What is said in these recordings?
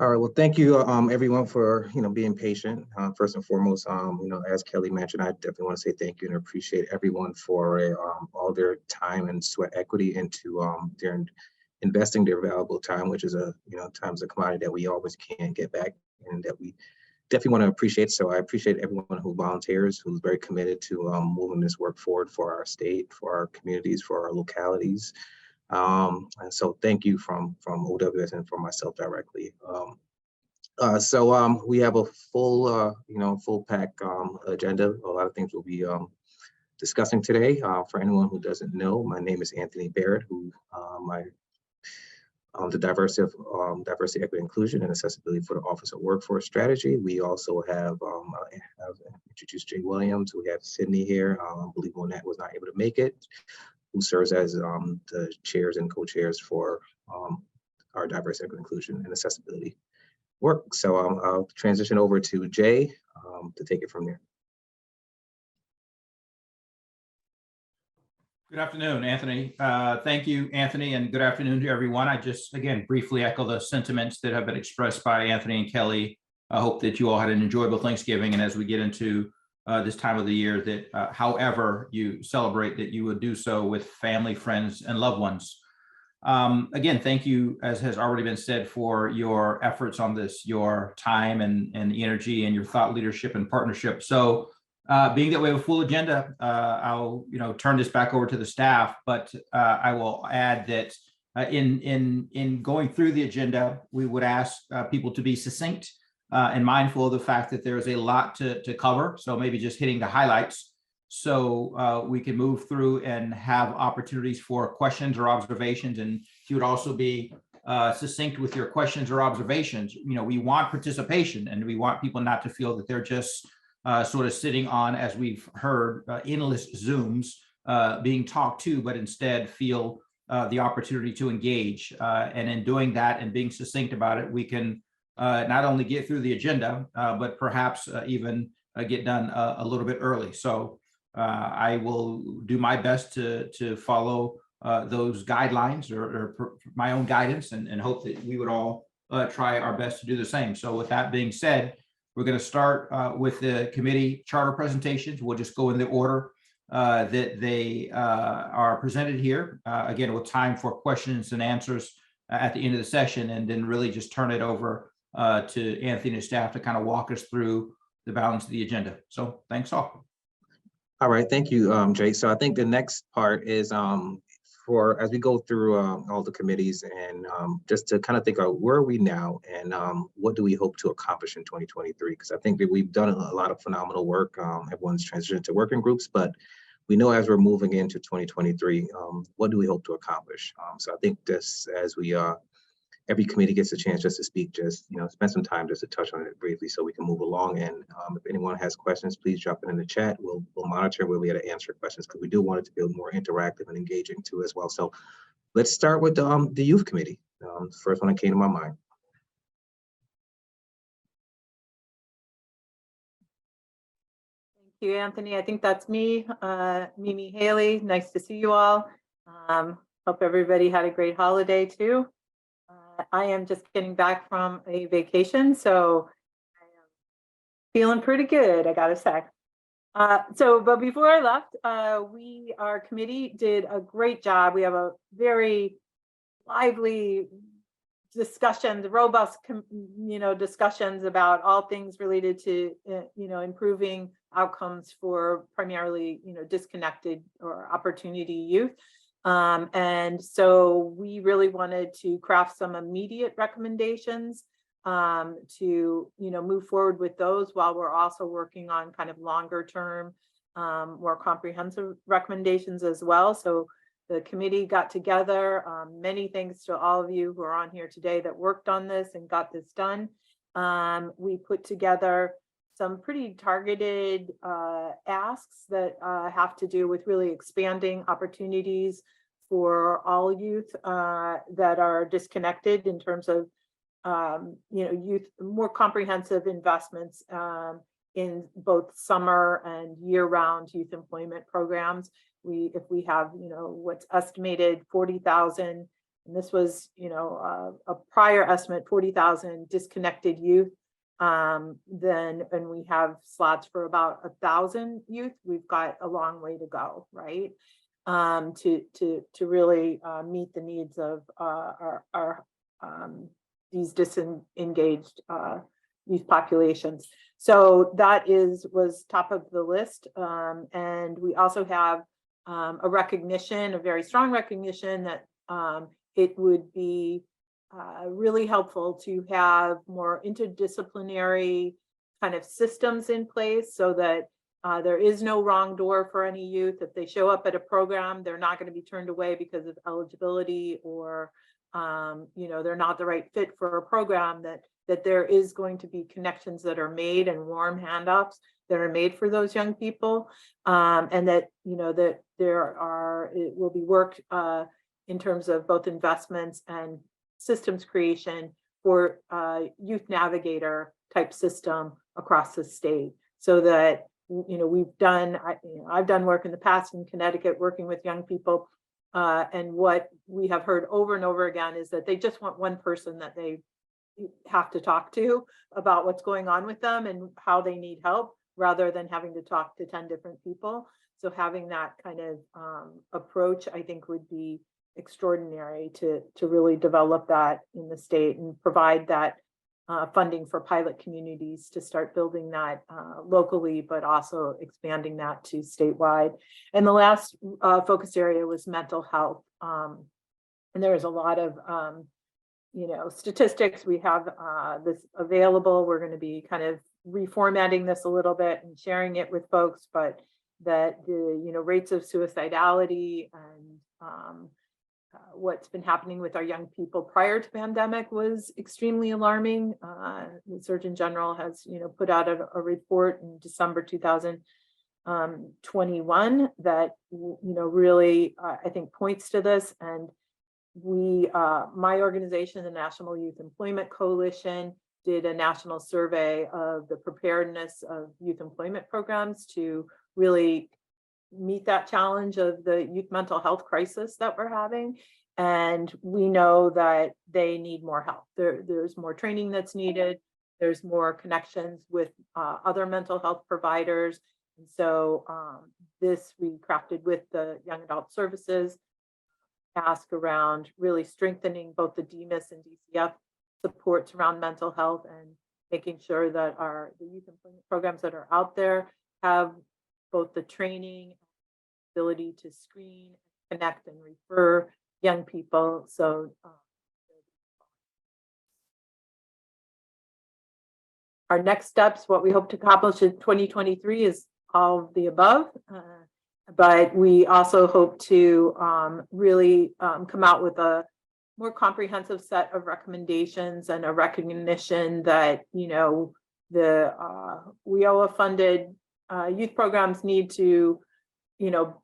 All right. Well, thank you, everyone, for being patient. First and foremost, as Kelly mentioned, I definitely want to say thank you and appreciate everyone for all their time and sweat equity into their investing their valuable time, which is times a commodity that we always can't get back, and that we definitely want to appreciate. So I appreciate everyone who volunteers, who's very committed to moving this work forward for our state, for our communities, for our localities. And so thank you from OWS and from myself directly. So we have a full pack agenda. A lot of things we'll be discussing today. For anyone who doesn't know, my name is Anthony Barrett, who the Diversity, Equity, Inclusion, and Accessibility for the Office of Workforce Strategy. We also have introduced Jay Williams. We have Sydney here. I believe Monette was not able to make it, who serves as the chairs and co-chairs for our Diversity, Equity, Inclusion, and Accessibility work. So I'll transition over to Jay to take it from there. Good afternoon, Anthony. Thank you, Anthony, and good afternoon to everyone. I just, again, briefly echo the sentiments that have been expressed by Anthony and Kelly. I hope that you all had an enjoyable Thanksgiving, and as we get into this time of the year, that however you celebrate, that you would do so with family, friends, and loved ones. Again, thank you, as has already been said, for your efforts on this, your time and energy and your thought leadership and partnership. So being that we have a full agenda, I'll turn this back over to the staff, but I will add that in going through the agenda, we would ask people to be succinct and mindful of the fact that there is a lot to cover. So maybe just hitting the highlights, so we can move through and have opportunities for questions or observations. And if you would also be succinct with your questions or observations, we want participation, and we want people not to feel that they're just sort of sitting on, as we've heard, endless Zooms being talked to, but instead feel the opportunity to engage. And in doing that and being succinct about it, we can not only get through the agenda, but perhaps even get done a little bit early. So I will do my best to follow those guidelines or my own guidance, and hope that we would all try our best to do the same. So with that being said, we're going to start with the committee charter presentations. We'll just go in the order that they are presented here, again, with time for questions and answers at the end of the session, and then really just turn it over to Anthony and staff to kind of walk us through the balance of the agenda. So thanks all. All right, thank you, Jay. So I think the next part is as we go through all the committees, and just to kind of think of where are we now, and what do we hope to accomplish in 2023? Because I think that we've done a lot of phenomenal work. Everyone's transitioned to working groups, but we know as we're moving into 2023, what do we hope to accomplish? So I think this, as we every committee gets a chance just to speak, just spend some time just to touch on it briefly so we can move along. And if anyone has questions, please drop it in the chat. We'll monitor, we'll be able to answer questions, because we do want it to be more interactive and engaging too as well. So let's start with the youth committee. First one that came to my mind. Thank you, Anthony. I think that's me, Mimi Haley. Nice to see you all. Hope everybody had a great holiday too. I am just getting back from a vacation, so I am feeling pretty good, I gotta say. But before I left, our committee did a great job. We have a very lively discussions, robust, discussions about all things related to, improving outcomes for primarily, disconnected or opportunity youth. And so we really wanted to craft some immediate recommendations to, move forward with those, while we're also working on kind of longer term, more comprehensive recommendations as well. So the committee got together. Many thanks to all of you who are on here today that worked on this and got this done. We put together some pretty targeted asks that have to do with really expanding opportunities for all youth that are disconnected, in terms of youth, more comprehensive investments in both summer and year-round youth employment programs. If we have what's estimated 40,000 and this was, a prior estimate, 40,000 disconnected youth. Then, and we have slots for about 1,000 youth. We've got a long way to go, right? To really meet the needs of our these disengaged youth populations. So that was top of the list. And we also have a recognition, a very strong recognition that it would be really helpful to have more interdisciplinary kind of systems in place so that there is no wrong door for any youth. If they show up at a program, they're not going to be turned away because of eligibility or they're not the right fit for a program, that there is going to be connections that are made and warm handoffs that are made for those young people, and that that it will be worked in terms of both investments and systems creation for youth navigator type system across the state, so that I've done work in the past in Connecticut working with young people, and what we have heard over and over again is that they just want one person that they have to talk to about what's going on with them and how they need help, rather than having to talk to 10 different people. So having that kind of approach, I think, would be extraordinary to really develop that in the state and provide that funding for pilot communities to start building that locally, but also expanding that to statewide. And the last focus area was mental health. And there is a lot of statistics. We have this available. We're going to be kind of reformatting this a little bit and sharing it with folks, but that the rates of suicidality and what's been happening with our young people prior to pandemic was extremely alarming. The Surgeon General has put out a report in December 2021 that really I think points to this. And my organization, the National Youth Employment Coalition, did a national survey of the preparedness of youth employment programs to really meet that challenge of the youth mental health crisis that we're having. And we know that they need more help. There's more training that's needed. There's more connections with other mental health providers. And so this we crafted with the Young Adult Services ask around really strengthening both the DMIS and DCF supports around mental health and making sure that the youth employment programs that are out there have both the training, ability to screen, connect, and refer young people. So our next steps, what we hope to accomplish in 2023 is all of the above. But we also hope to really come out with a more comprehensive set of recommendations and a recognition that, the WIOA funded youth programs need to,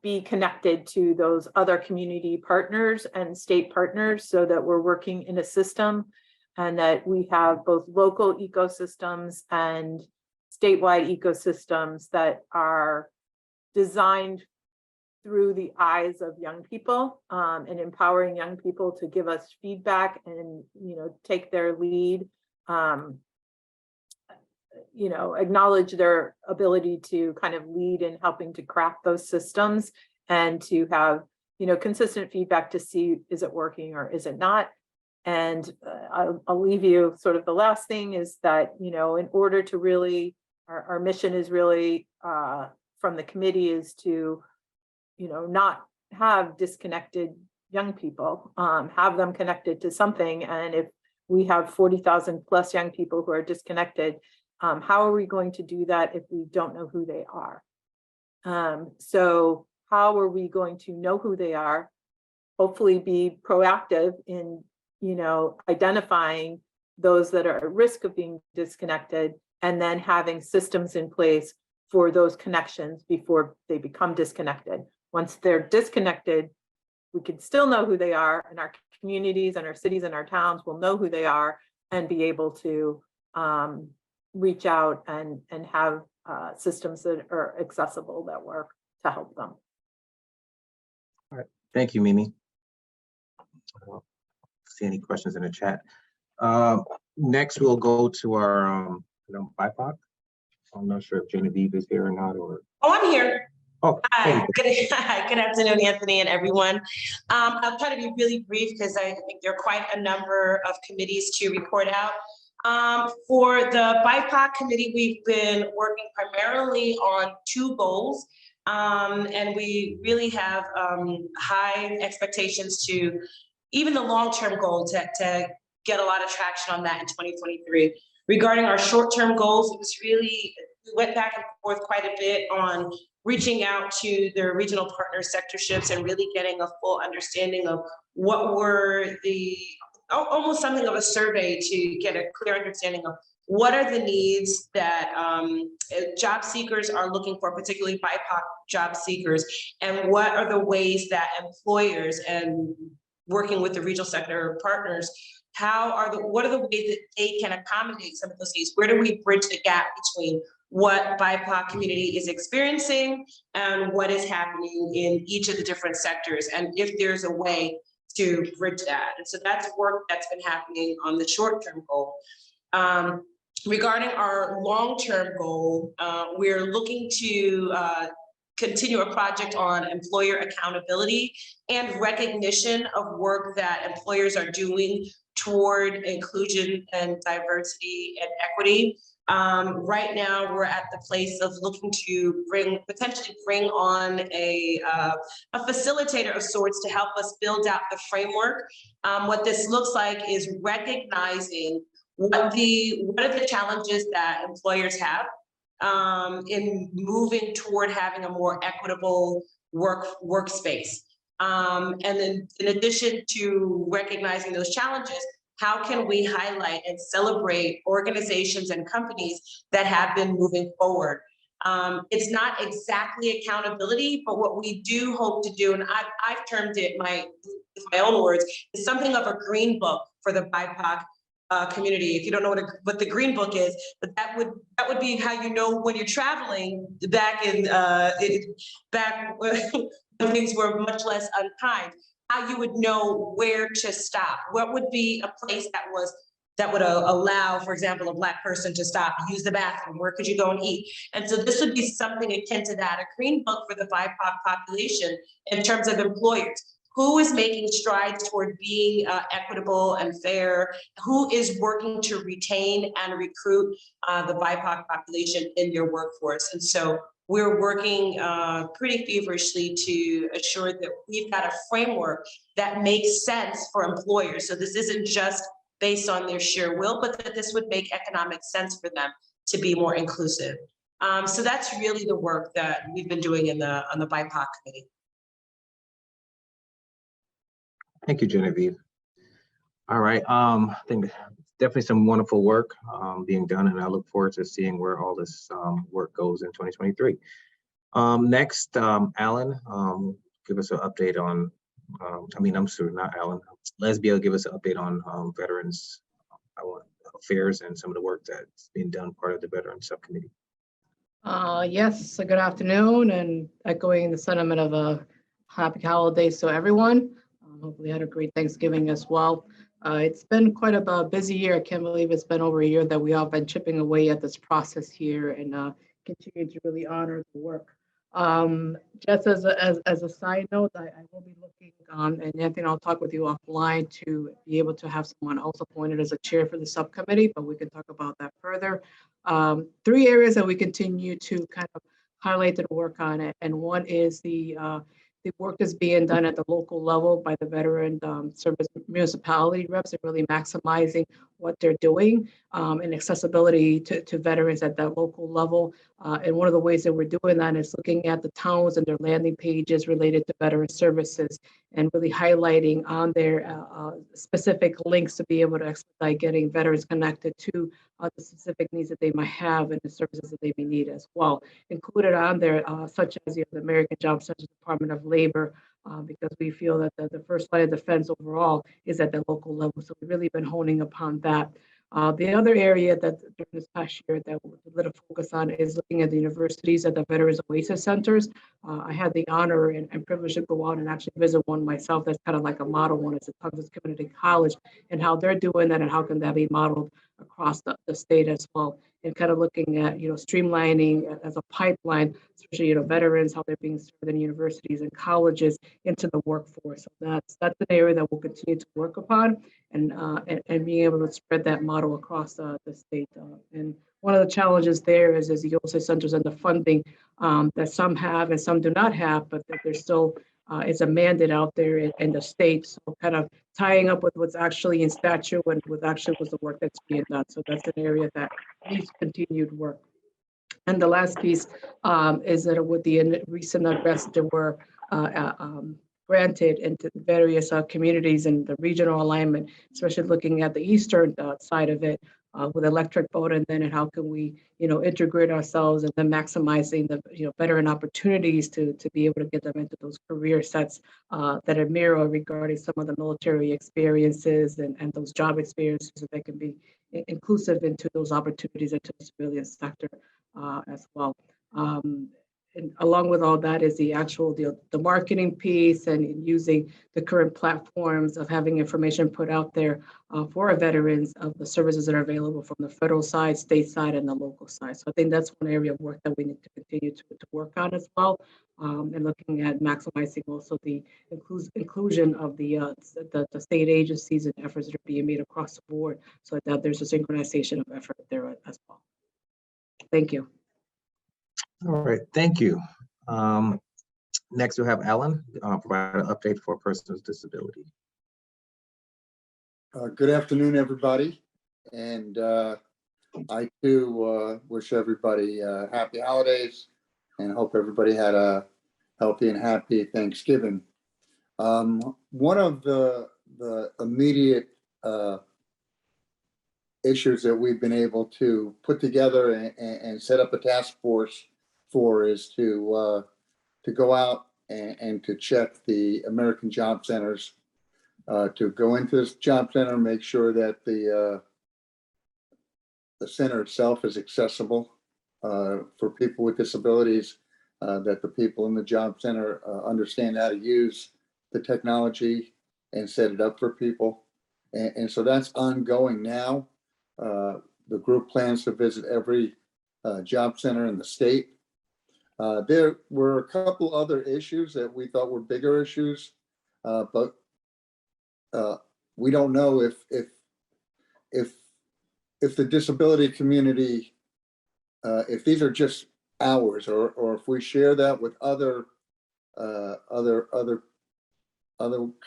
be connected to those other community partners and state partners so that we're working in a system and that we have both local ecosystems and statewide ecosystems that are designed through the eyes of young people and empowering young people to give us feedback and, take their lead, acknowledge their ability to kind of lead in helping to craft those systems and to have, consistent feedback to see, is it working or is it not? And I'll leave you sort of the last thing is that, in order to really, our mission is really from the committee is to, not have disconnected young people, have them connected to something. And if we have 40,000 plus young people who are disconnected, how are we going to do that if we don't know who they are? So how are we going to know who they are? Hopefully be proactive in, identifying those that are at risk of being disconnected and then having systems in place for those connections before they become disconnected. Once they're disconnected, we can still know who they are, and our communities and our cities and our towns will know who they are and be able to reach out and have systems that are accessible that work to help them. All right. Thank you, Mimi. see any questions in the chat. Next, we'll go to our BIPOC. I'm not sure if Genevieve is here or not, or. Oh, I'm here. Oh, Hi, good afternoon, Anthony and everyone. I'll try to be really brief because I think there are quite a number of committees to report out. For the BIPOC committee, we've been working primarily on 2 goals, and we really have high expectations to even the long-term goal to get a lot of traction on that in 2023. Regarding our short-term goals, it was really, we went back and forth quite a bit on reaching out to their regional partner sectorships and really getting a full understanding of what were the, almost something of a survey to get a clear understanding of what are the needs that job seekers are looking for, particularly BIPOC job seekers, and what are the ways that employers and working with the regional sector partners, what are the ways that they can accommodate some of those needs? Where do we bridge the gap between what BIPOC community is experiencing and what is happening in each of the different sectors, and if there's a way to bridge that? And so that's work that's been happening on the short-term goal. Regarding our long-term goal, we're looking to continue a project on employer accountability and recognition of work that employers are doing toward inclusion and diversity and equity. Right now, we're at the place of looking to potentially bring on a facilitator of sorts to help us build out the framework. What this looks like is recognizing what are the challenges that employers have in moving toward having a more equitable workspace. And then in addition to recognizing those challenges, how can we highlight and celebrate organizations and companies that have been moving forward? It's not exactly accountability, but what we do hope to do, and I've termed it my own words, is something of a green book for the BIPOC community. If you don't know what the green book is, but that would be how you know when you're traveling back when things were much less unkind, how you would know where to stop. What would be a place that would allow, for example, a Black person to stop, use the bathroom? Where could you go and eat? And so this would be something akin to that, a green book for the BIPOC population in terms of employers. Who is making strides toward being equitable and fair? Who is working to retain and recruit the BIPOC population in their workforce? And so we're working pretty feverishly to assure that we've got a framework that makes sense for employers. So this isn't just based on their sheer will, but that this would make economic sense for them to be more inclusive. So that's really the work that we've been doing on the BIPOC committee. Thank you, Genevieve. All right, I think definitely some wonderful work being done, and I look forward to seeing where all this work goes in 2023. Next, Alan, give us an update on, I'm sorry, not Alan, Lesbia will give us an update on Veterans Affairs and some of the work that's being done part of the Veterans Subcommittee. Yes, good afternoon, and echoing the sentiment of a happy holidays to everyone. Hopefully had a great Thanksgiving as well. It's been quite a busy year. I can't believe it's been over a year that we all been chipping away at this process here and continue to really honor the work. Just as a side note, I will be looking, and Anthony, I'll talk with you offline to be able to have someone else appointed as a chair for the subcommittee, but we can talk about that further. 3 areas that we continue to kind of highlight and work on it, and one is the work that's being done at the local level by the veteran service municipality reps and really maximizing what they're doing and accessibility to veterans at that local level. And one of the ways that we're doing that is looking at the towns and their landing pages related to veteran services and really highlighting on their specific links to be able to expedite getting veterans connected to the specific needs that they might have and the services that they may need as well. Included on there, such as the American Job Center Department of Labor, because we feel that the first line of defense overall is at the local level. So we've really been honing upon that. The other area that during this past year that we're a little focus on is looking at the universities at the Veterans Oasis Centers. I had the honor and privilege to go out and actually visit one myself. That's kind of like a model one. It's a Douglas Community College, and how they're doing that and how can that be modeled across the state as well. And kind of looking at, streamlining as a pipeline, especially, veterans, how they're being served in universities and colleges into the workforce. So that's an area that we'll continue to work upon and being able to spread that model across the state. And one of the challenges there is the OSA centers and the funding that some have and some do not have, but that there's still is a mandate out there in the state. So kind of tying up with what's actually in statute and with actually was the work that's being done. So that's an area that needs continued work. And the last piece is that with the recent arrests that were granted into various communities and the regional alignment, especially looking at the eastern side of it with electric boat, and then how can we, integrate ourselves and then maximizing the, veteran opportunities to be able to get them into those career sets that are mirror regarding some of the military experiences and those job experiences that can be inclusive into those opportunities into the civilian sector as well. And along with all that is the actual the marketing piece and using the current platforms of having information put out there for our veterans of the services that are available from the federal side, state side, and the local side. So I think that's one area of work that we need to continue to work on as well, and looking at maximizing also the inclusion of the state agencies and efforts that are being made across the board, so that there's a synchronization of effort there as well. Thank you. All right, thank you. Next, we'll have Alan provide an update for persons with disability. Good afternoon, everybody. And I too wish everybody happy holidays and hope everybody had a healthy and happy Thanksgiving. One of the immediate issues that we've been able to put together and set up a task force for is to go out and to check the American Job Centers, to go into this job center, make sure that the center itself is accessible for people with disabilities, that the people in the job center understand how to use the technology and set it up for people. And so that's ongoing now. The group plans to visit every job center in the state. There were a couple other issues that we thought were bigger issues, but we don't know if the disability community, if these are just ours, or if we share that with other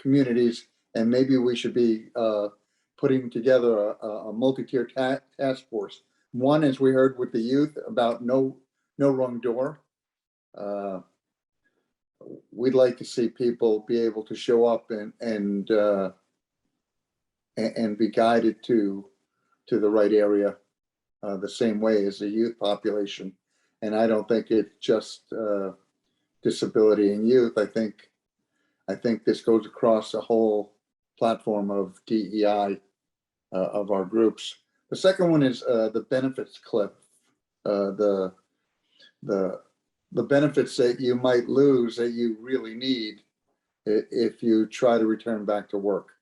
communities, and maybe we should be putting together a multi-tier task force. One, as we heard with the youth, about no wrong door. We'd like to see people be able to show up and be guided to the right area the same way as the youth population. And I don't think it's just disability and youth. I think this goes across the whole platform of DEI of our groups. The second one is the benefits cliff. The benefits that you might lose that you really need if you try to return back to work.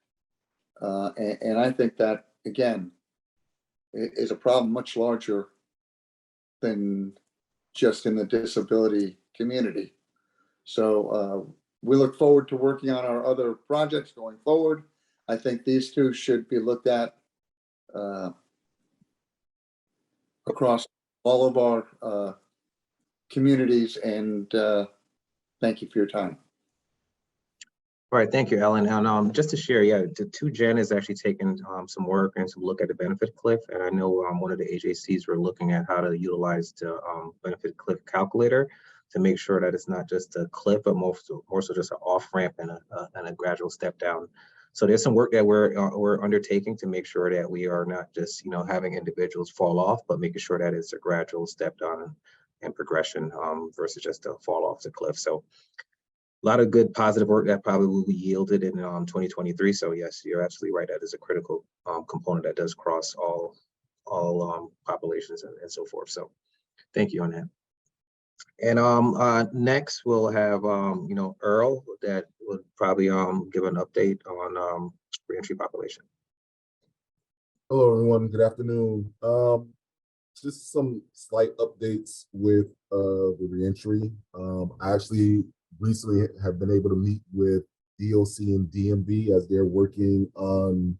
And I think that, again, is a problem much larger than just in the disability community. So we look forward to working on our other projects going forward. I think these two should be looked at across all of our communities, and thank you for your time. All right, thank you, Ellen. And just to share, yeah, the 2Gen is actually taking some work and some look at the benefit cliff. And I know one of the AJCs were looking at how to utilize the benefit cliff calculator to make sure that it's not just a cliff, but more so just an off ramp and a gradual step down. So there's some work that we're undertaking to make sure that we are not just having individuals fall off, but making sure that it's a gradual step down and progression versus just a fall off the cliff. So lot of good positive work that probably will be yielded in 2023. So yes, you're absolutely right. That is a critical component that does cross all populations and so forth. So thank you on that. And next we'll have Earl that would probably give an update on reentry population. Hello, everyone. Good afternoon. Just some slight updates with the reentry. I actually recently have been able to meet with DOC and DMV as they're working on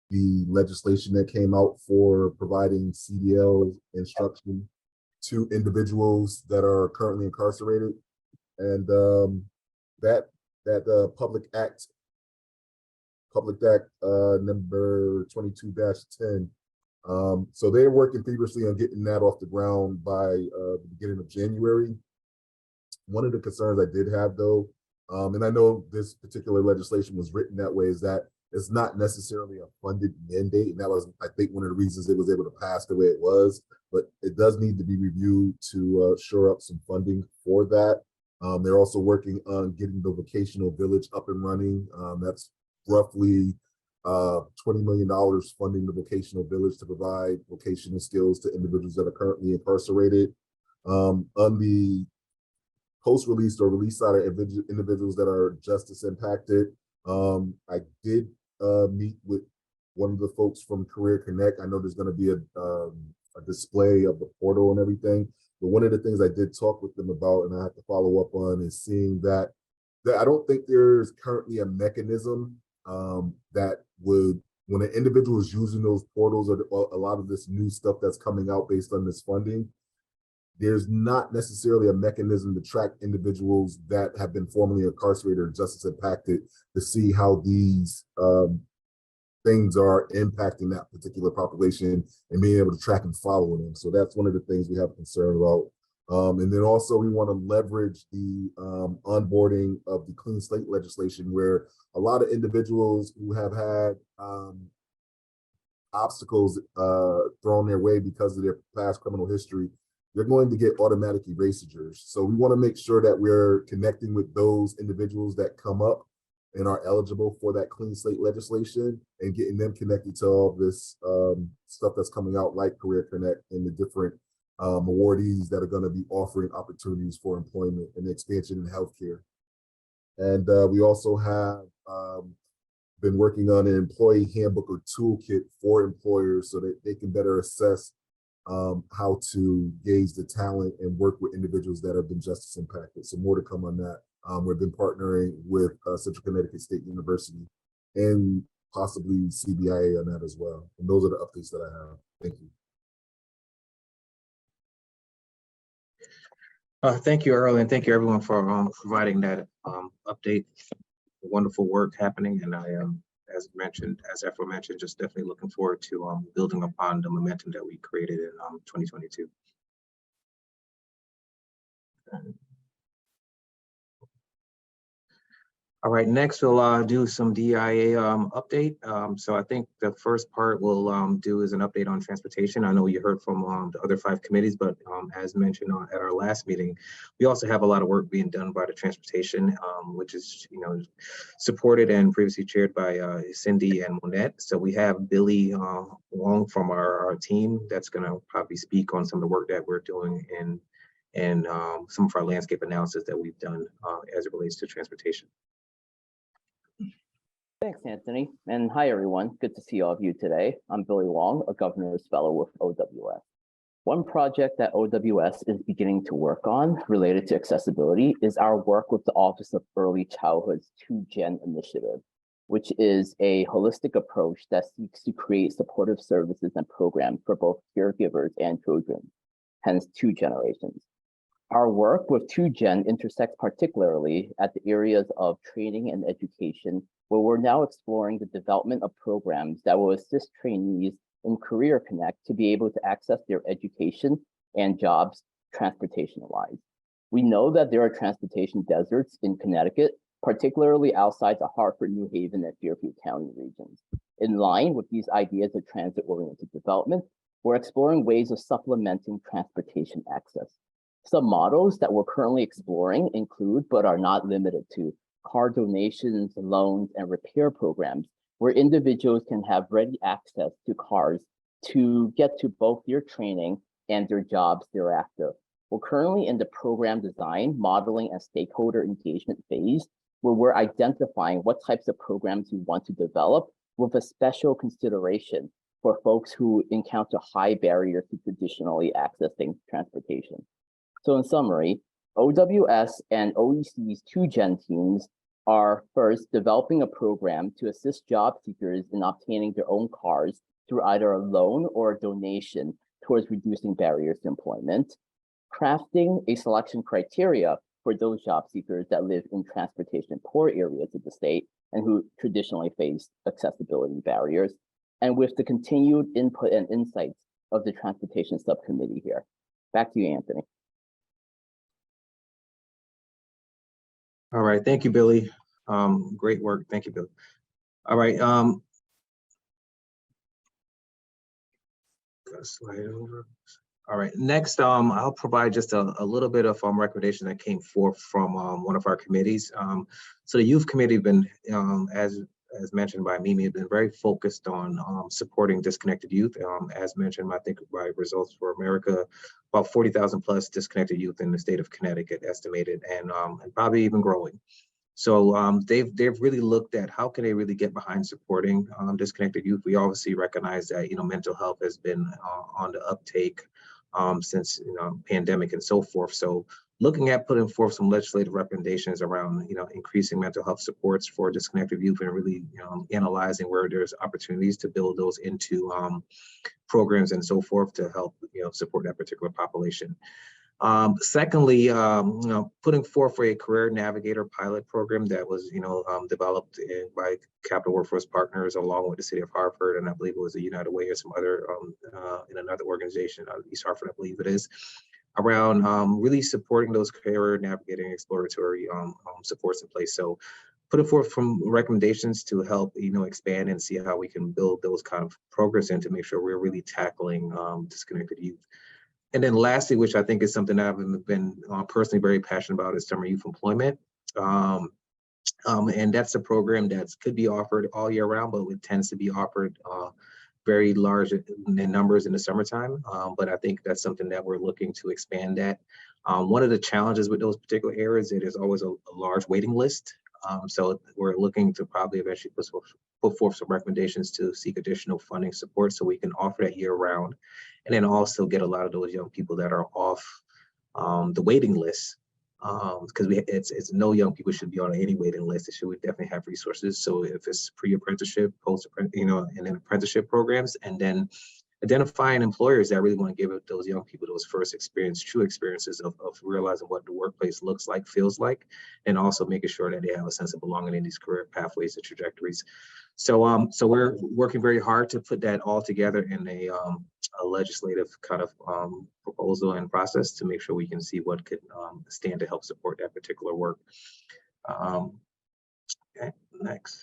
the legislation that came out for providing CDL instruction to individuals that are currently incarcerated, and that Public Act number 22-10. So they're working feverishly on getting that off the ground by the beginning of January. One of the concerns I did have, though, and I know this particular legislation was written that way, is that it's not necessarily a funded mandate, and that was, I think, one of the reasons it was able to pass the way it was. But it does need to be reviewed to shore up some funding for that. They're also working on getting the vocational village up and running. That's roughly $20 million funding the vocational village to provide vocational skills to individuals that are currently incarcerated. On the post-release or release side of individuals that are justice impacted, I did meet with one of the folks from Career Connect. I know there's going to be a display of the portal and everything, but one of the things I did talk with them about, and I have to follow up on, is seeing that I don't think there's currently a mechanism that would, when an individual is using those portals or a lot of this new stuff that's coming out based on this funding, there's not necessarily a mechanism to track individuals that have been formerly incarcerated or justice impacted to see how these things are impacting that particular population and being able to track and follow them. So that's one of the things we have concern about. And then also we want to leverage the onboarding of the clean slate legislation, where a lot of individuals who have had obstacles thrown their way because of their past criminal history, they're going to get automatic erasures. So we want to make sure that we're connecting with those individuals that come up and are eligible for that clean slate legislation and getting them connected to all this stuff that's coming out, like Career Connect and the different awardees that are going to be offering opportunities for employment and expansion in healthcare. And we also have been working on an employee handbook or toolkit for employers so that they can better assess how to gauge the talent and work with individuals that have been justice impacted. So more to come on that. We've been partnering with Central Connecticut State University and possibly CBIA on that as well. And those are the updates that I have. Thank you. Thank you, Earl, and thank you everyone for providing that update. Wonderful work happening, and I as Efra mentioned, just definitely looking forward to building upon the momentum that we created in 2022. All right, next we'll do some DEIA update. So I think the first part we'll do is an update on transportation. I know you heard from the other 5 committees, but as mentioned at our last meeting, we also have a lot of work being done by the transportation, which is supported and previously chaired by Cindy and Monette. So we have Billy Wong from our team that's going to probably speak on some of the work that we're doing and some of our landscape analysis that we've done as it relates to transportation. Thanks, Anthony. And hi, everyone. Good to see all of you today. I'm Billy Wong, a governor's fellow with OWS. One project that OWS is beginning to work on related to accessibility is our work with the Office of Early Childhood's 2Gen initiative, which is a holistic approach that seeks to create supportive services and programs for both caregivers and children, hence 2 generations. Our work with 2Gen intersects particularly at the areas of training and education, where we're now exploring the development of programs that will assist trainees in Career Connect to be able to access their education and jobs transportation-wise. We know that there are transportation deserts in Connecticut, particularly outside the Hartford, New Haven, and Fairfield County regions. In line with these ideas of transit-oriented development, we're exploring ways of supplementing transportation access. Some models that we're currently exploring include, but are not limited to, car donations, loans, and repair programs, where individuals can have ready access to cars to get to both their training and their jobs thereafter. We're currently in the program design, modeling, and stakeholder engagement phase, where we're identifying what types of programs we want to develop with a special consideration for folks who encounter high barriers to traditionally accessing transportation. So in summary, OWS and OEC's 2Gen teams are first developing a program to assist job seekers in obtaining their own cars through either a loan or a donation towards reducing barriers to employment, crafting a selection criteria for those job seekers that live in transportation poor areas of the state and who traditionally face accessibility barriers, and with the continued input and insights of the transportation subcommittee here. Back to you, Anthony. All right, thank you, Billy. Great work, thank you, Billy. All right, got to slide over. All right, next, I'll provide just a little bit of recommendation that came forth from one of our committees. So the youth committee have been, as mentioned by Mimi, have been very focused on supporting disconnected youth. As mentioned, I think by Results for America, about 40,000 plus disconnected youth in the state of Connecticut estimated, and probably even growing. So they've really looked at how can they really get behind supporting disconnected youth. We obviously recognize that mental health has been on the uptake since pandemic and so forth. So looking at putting forth some legislative recommendations around increasing mental health supports for disconnected youth, and really analyzing where there's opportunities to build those into programs and so forth to help support that particular population. Secondly, putting forth a career navigator pilot program that was developed by Capital Workforce Partners along with the city of Hartford, and I believe it was a United Way or some other in another organization out of East Hartford, I believe it is, around really supporting those career navigating exploratory supports in place. So putting forth some recommendations to help expand and see how we can build those kind of programs in to make sure we're really tackling disconnected youth. And then lastly, which I think is something that I've been personally very passionate about, is summer youth employment. And that's a program that could be offered all year round, but it tends to be offered very large in numbers in the summertime. But I think that's something that we're looking to expand at. One of the challenges with those particular areas, it is always a large waiting list. So we're looking to probably eventually put forth some recommendations to seek additional funding support so we can offer that year round, and then also get a lot of those young people that are off the waiting list, because it's no young people should be on any waiting list. It should definitely have resources. So if it's pre-apprenticeship, and then apprenticeship programs, and then identifying employers that really want to give those young people those first true experiences of realizing what the workplace looks like, feels like, and also making sure that they have a sense of belonging in these career pathways and trajectories. So so we're working very hard to put that all together in a legislative kind of proposal and process to make sure we can see what could stand to help support that particular work. Okay, next.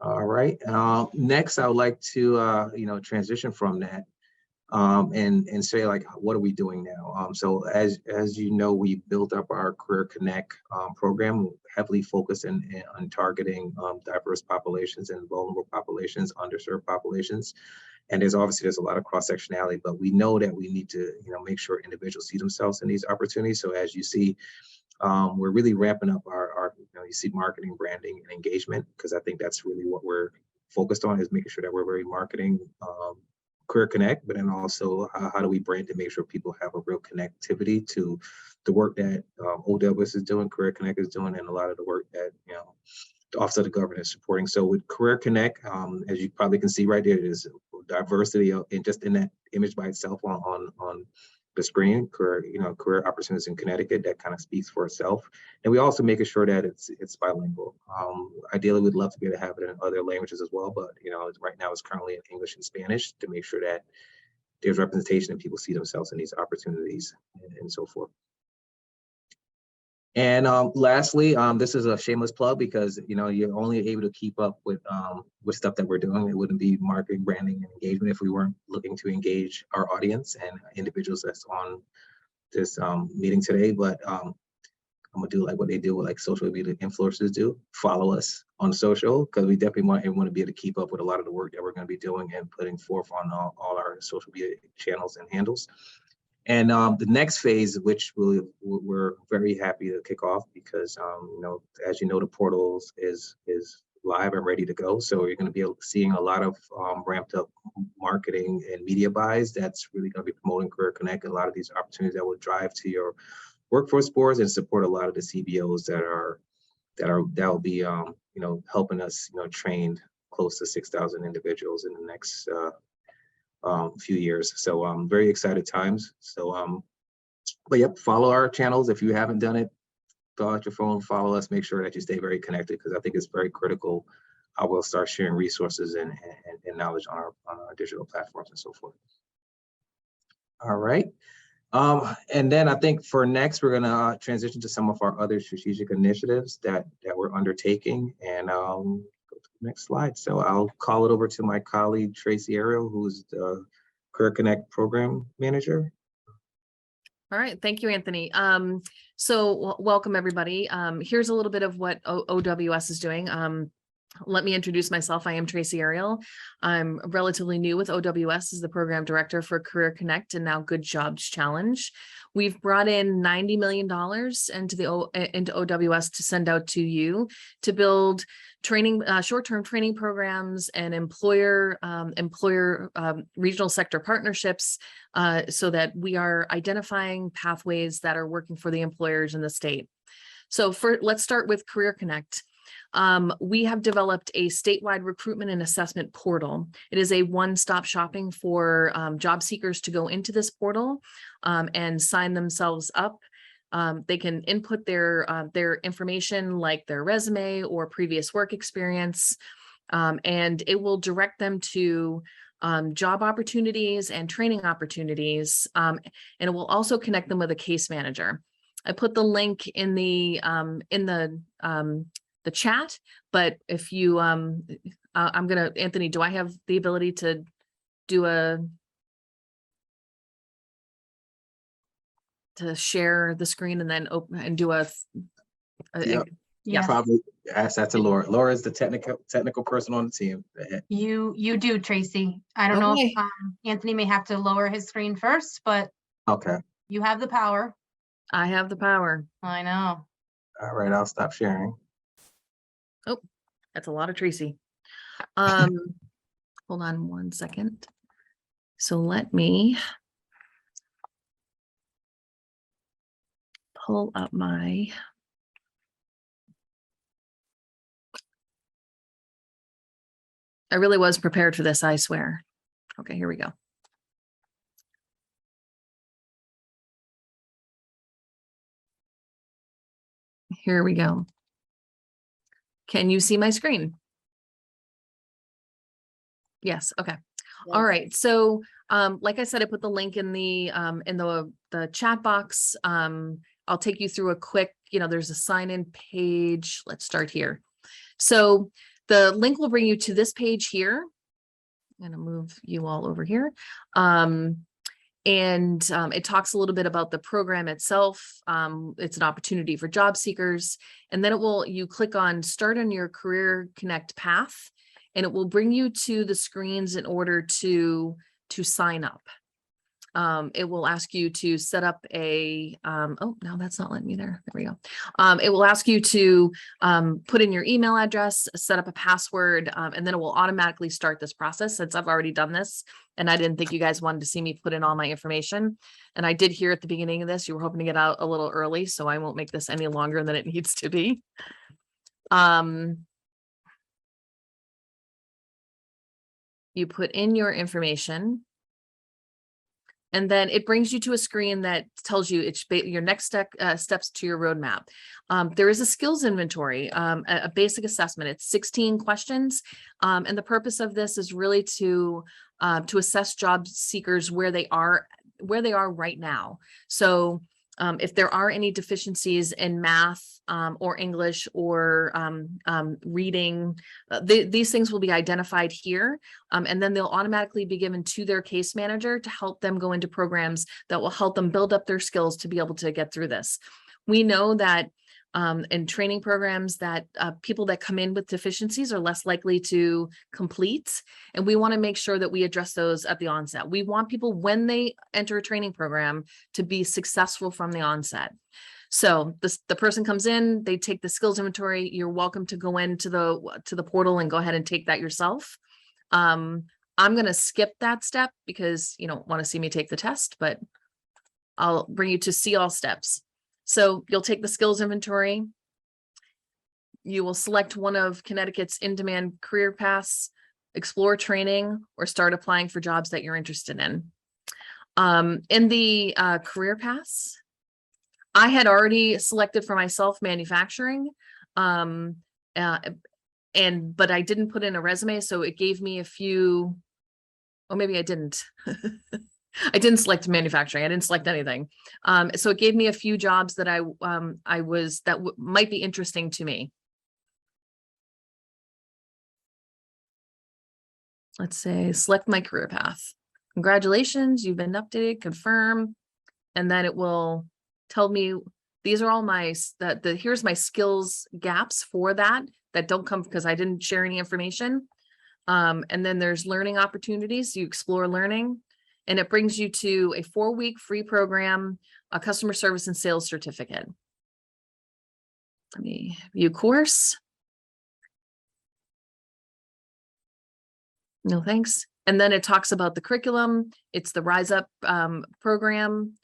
All right. Next, I would like to transition from that and say, like, what are we doing now? So as you know, we built up our Career Connect program, heavily focused on targeting diverse populations and vulnerable populations, underserved populations. And there's a lot of cross-sectionality, but we know that we need to make sure individuals see themselves in these opportunities. So as you see, we're really ramping up our you see marketing, branding, and engagement, because I think that's really what we're focused on, is making sure that we're very marketing Career Connect, but then also how do we brand to make sure people have a real connectivity to the work that OWS is doing, Career Connect is doing, and a lot of the work that the Office of the Governor is supporting. So with Career Connect, as you probably can see right there, there's diversity in just in that image by itself on the screen, career opportunities in Connecticut, that kind of speaks for itself. And we also making sure that it's bilingual. Ideally, we'd love to be able to have it in other languages as well, but right now it's currently in English and Spanish, to make sure that there's representation and people see themselves in these opportunities and so forth. And lastly, this is a shameless plug, because you're only able to keep up with stuff that we're doing. It wouldn't be marketing, branding, and engagement if we weren't looking to engage our audience and individuals that's on this meeting today, but I'm gonna do like what they do with like social media influencers do. Follow us on social, because we definitely want everyone to be able to keep up with a lot of the work that we're going to be doing and putting forth on all our social media channels and handles. And the next phase, which we're very happy to kick off, because you know, as you know, the portals is live and ready to go. So you're going to be seeing a lot of ramped up marketing and media buys. That's really going to be promoting Career Connect, and a lot of these opportunities that will drive to your workforce boards and support a lot of the CBOs that will be you know, helping us, you know, train close to 6,000 individuals in the next few years. So very excited times. So but yep, follow our channels if you haven't done it. Fill out your phone, follow us, make sure that you stay very connected, because I think it's very critical how we'll start sharing resources and knowledge on our digital platforms and so forth. All right. And then I think for next, we're gonna transition to some of our other strategic initiatives that we're undertaking, and go to the next slide. So I'll call it over to my colleague, Tracy Ariel, who's the Career Connect Program Manager. All right, thank you, Anthony. So welcome everybody. Here's a little bit of what OWS is doing. Let me introduce myself. I am Tracy Ariel. I'm relatively new with OWS as the program director for Career Connect and now Good Jobs Challenge. We've brought in $90 million into OWS to send out to you to build training, short-term training programs and employer regional sector partnerships, so that we are identifying pathways that are working for the employers in the state. So let's start with Career Connect. We have developed a statewide recruitment and assessment portal. It is a one-stop shopping for job seekers to go into this portal and sign themselves up. They can input their information like their resume or previous work experience, and it will direct them to job opportunities and training opportunities, and it will also connect them with a case manager. I put the link in the chat, but if you, Anthony, do I have the ability to share the screen and then open and do Yeah, probably ask that to Laura. Laura is the technical person on the team. You do, Tracy. I don't know if Anthony may have to lower his screen first, but Okay. you have the power. I have the power. I know. All right, I'll stop sharing. Oh, that's a lot of Tracy. Hold on one second. So let me pull up my. I really was prepared for this, I swear. Okay, here we go. Here we go. Can you see my screen? Yes, okay. All right, so like I said, I put the link in the chat box. I'll take you through a quick, there's a sign-in page. Let's start here. So the link will bring you to this page here. I'm gonna move you all over here. It talks a little bit about the program itself. It's an opportunity for job seekers. And then you click on Start on your Career Connect path, and it will bring you to the screens in order to sign up. It will ask you to set up a, oh, no, that's not letting me there. There we go. It will ask you to put in your email address, set up a password, and then it will automatically start this process, since I've already done this. And I didn't think you guys wanted to see me put in all my information. And I did hear at the beginning of this, you were hoping to get out a little early, so I won't make this any longer than it needs to be. You put in your information. And then it brings you to a screen that tells you it's your next steps to your roadmap. There is a skills inventory, a basic assessment. It's 16 questions. And the purpose of this is really to assess job seekers where they are right now. So If there are any deficiencies in math or English or reading, these things will be identified here. And then they'll automatically be given to their case manager to help them go into programs that will help them build up their skills to be able to get through this. We know that in training programs that people that come in with deficiencies are less likely to complete. And we want to make sure that we address those at the onset. We want people, when they enter a training program, to be successful from the onset. So the person comes in, they take the skills inventory. You're welcome to go into the portal and go ahead and take that yourself. I'm going to skip that step because you don't want to see me take the test, but I'll bring you to see all steps. So you'll take the skills inventory. You will select one of Connecticut's in-demand career paths, explore training, or start applying for jobs that you're interested in. In the career paths, I had already selected for myself manufacturing, but I didn't put in a resume, so it gave me a few, or maybe I didn't. I didn't select manufacturing. I didn't select anything. So it gave me a few jobs that might be interesting to me. Let's say select my career path. Congratulations, you've been updated, confirm. And then it will tell me, these are all my, here's my skills gaps for that don't come because I didn't share any information. And then there's learning opportunities. You explore learning. And it brings you to a 4-week free program, a customer service and sales certificate. Let me view course. No, thanks. And then it talks about the curriculum. It's the Rise Up program.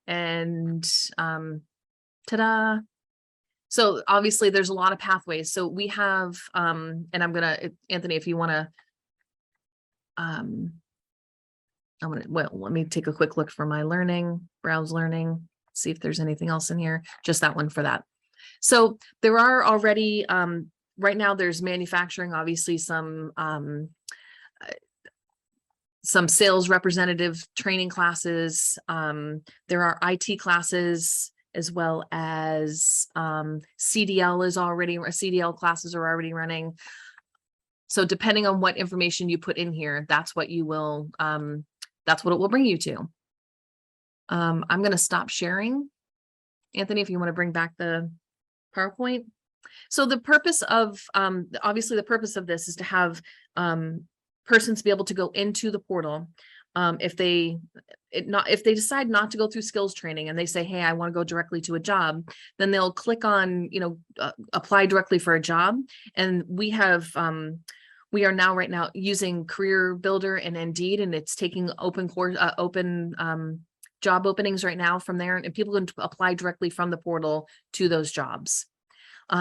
And ta-da. So obviously there's a lot of pathways. So we have, and I'm gonna, Anthony, if you wanna, well, let me take a quick look for my learning, browse learning, see if there's anything else in here, just that one for that. So there are already, right now there's manufacturing, obviously some sales representative training classes. There are IT classes as well as CDL classes are already running. So depending on what information you put in here, that's what you will, that's what it will bring you to. I'm going to stop sharing. Anthony, if you want to bring back the PowerPoint. So the purpose of, obviously the purpose of this is to have persons be able to go into the portal. If they decide not to go through skills training and they say, hey, I want to go directly to a job, then they'll click on, apply directly for a job. And we have, we are now right now using Career Builder and Indeed, and it's taking open job openings right now from there, and people can apply directly from the portal to those jobs.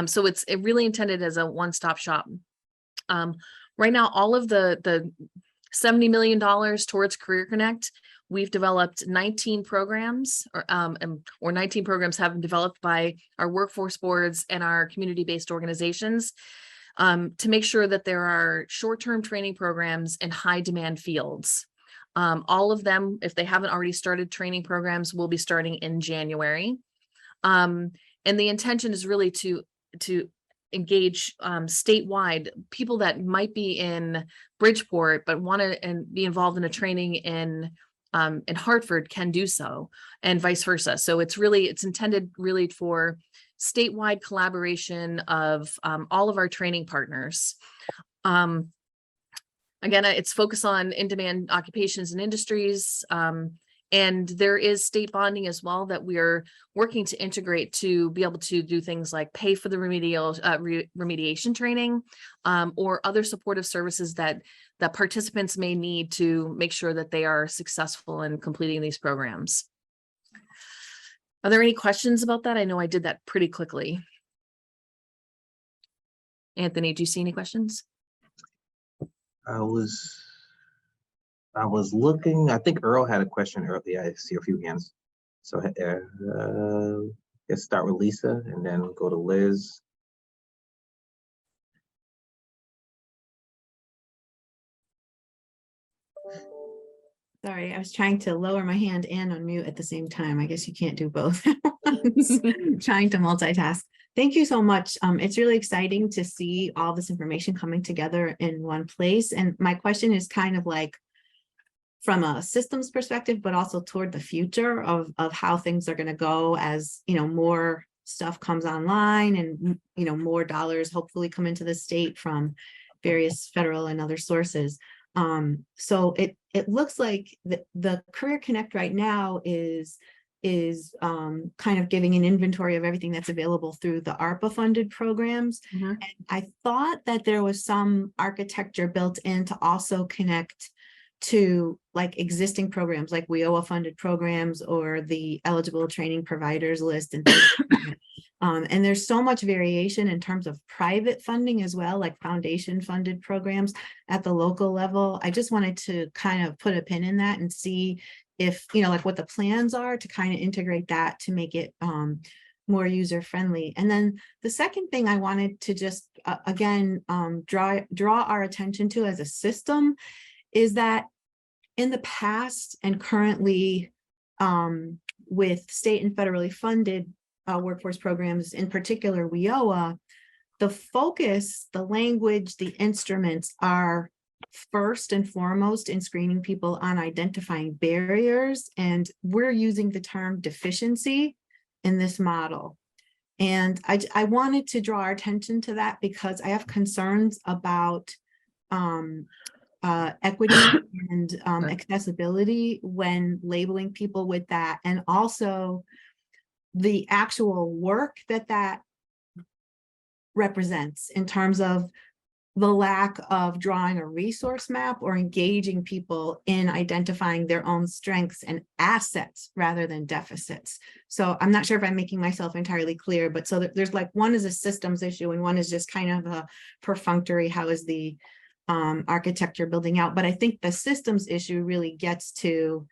So it's really intended as a one-stop shop. Right now, all of the $70 million towards Career Connect, we've developed 19 programs, or 19 programs have been developed by our workforce boards and our community-based organizations to make sure that there are short-term training programs in high-demand fields. All of them, if they haven't already started training programs, will be starting in January. And the intention is really to engage statewide people that might be in Bridgeport but want to be involved in a training in Hartford can do so, and vice versa. So it's intended really for statewide collaboration of all of our training partners. Again, it's focused on in-demand occupations and industries. And there is state bonding as well that we are working to integrate to be able to do things like pay for the remediation training or other supportive services that participants may need to make sure that they are successful in completing these programs. Are there any questions about that? I know I did that pretty quickly. Anthony, do you see any questions? I was looking, I think Earl had a question earlier. I see a few hands. So let's start with Lisa and then go to Liz. Sorry, I was trying to lower my hand and unmute at the same time. I guess you can't do both at once. Trying to multitask. Thank you so much. It's really exciting to see all this information coming together in one place. And my question is kind of like from a systems perspective, but also toward the future of how things are going to go as, more stuff comes online and, more dollars hopefully come into the state from various federal and other sources. So it looks like the Career Connect right now is kind of giving an inventory of everything that's available through the ARPA funded programs. And I thought that there was some architecture built in to also connect to like existing programs like WIOA funded programs or the eligible training providers list and things like that. And there's so much variation in terms of private funding as well, like foundation funded programs at the local level. I just wanted to kind of put a pin in that and see if, like what the plans are to kind of integrate that to make it more user friendly. And then the second thing I wanted to just, again, draw our attention to as a system is that in the past and currently with state and federally funded workforce programs, in particular WIOA, the focus, the language, the instruments are first and foremost in screening people on identifying barriers. And we're using the term deficiency in this model. And I wanted to draw our attention to that because I have concerns about equity and accessibility when labeling people with that, and also the actual work that represents in terms of the lack of drawing a resource map or engaging people in identifying their own strengths and assets rather than deficits. So I'm not sure if I'm making myself entirely clear, but so there's like one is a systems issue and one is just kind of a perfunctory, how is the architecture building out? But I think the systems issue really gets to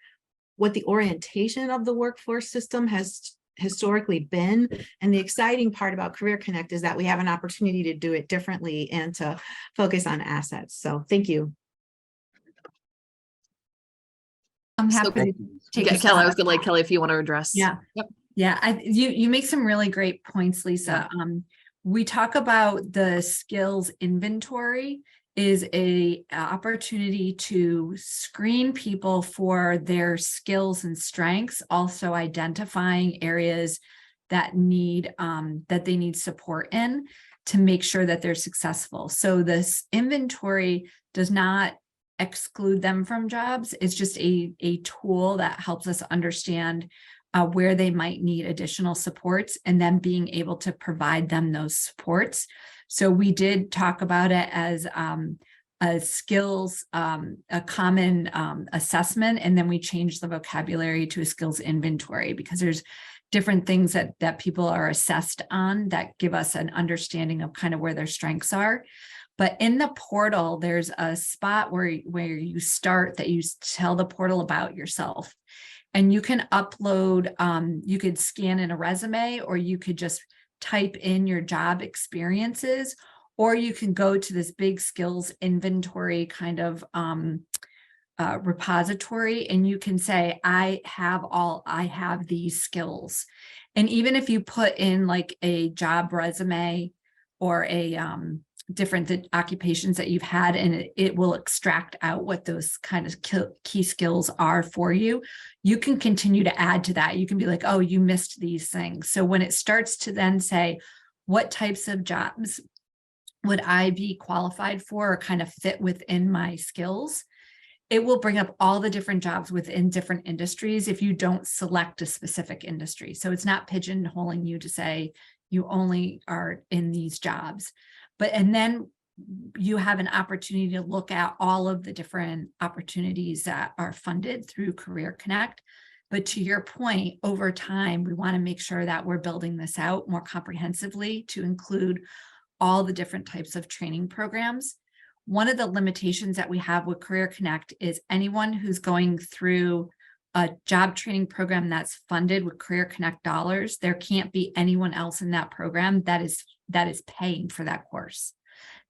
what the orientation of the workforce system has historically been. And the exciting part about Career Connect is that we have an opportunity to do it differently and to focus on assets. So thank you. I'm happy to take Kelly, I was gonna like Kelly, if you want to address. Yeah. Yep. Yeah, you make some really great points, Lisa. We talk about the skills inventory is a opportunity to screen people for their skills and strengths, also identifying areas that need that they need support in to make sure that they're successful. So this inventory does not exclude them from jobs. It's just a tool that helps us understand where they might need additional supports and then being able to provide them those supports. So we did talk about it as a skills, a common assessment, and then we changed the vocabulary to a skills inventory because there's different things that people are assessed on that give us an understanding of kind of where their strengths are. But in the portal, there's a spot where you start that you tell the portal about yourself. And you can upload, you could scan in a resume, or you could just type in your job experiences, or you can go to this big skills inventory kind of repository, and you can say, I have these skills. And even if you put in like a job resume or a different occupations that you've had, and it will extract out what those kind of key skills are for you. You can continue to add to that. You can be like, oh, you missed these things. So when it starts to then say, what types of jobs would I be qualified for or kind of fit within my skills? It will bring up all the different jobs within different industries if you don't select a specific industry. So it's not pigeonholing you to say you only are in these jobs. And then you have an opportunity to look at all of the different opportunities that are funded through Career Connect. But to your point, over time, we want to make sure that we're building this out more comprehensively to include all the different types of training programs. One of the limitations that we have with Career Connect is anyone who's going through a job training program that's funded with Career Connect dollars, there can't be anyone else in that program that is paying for that course.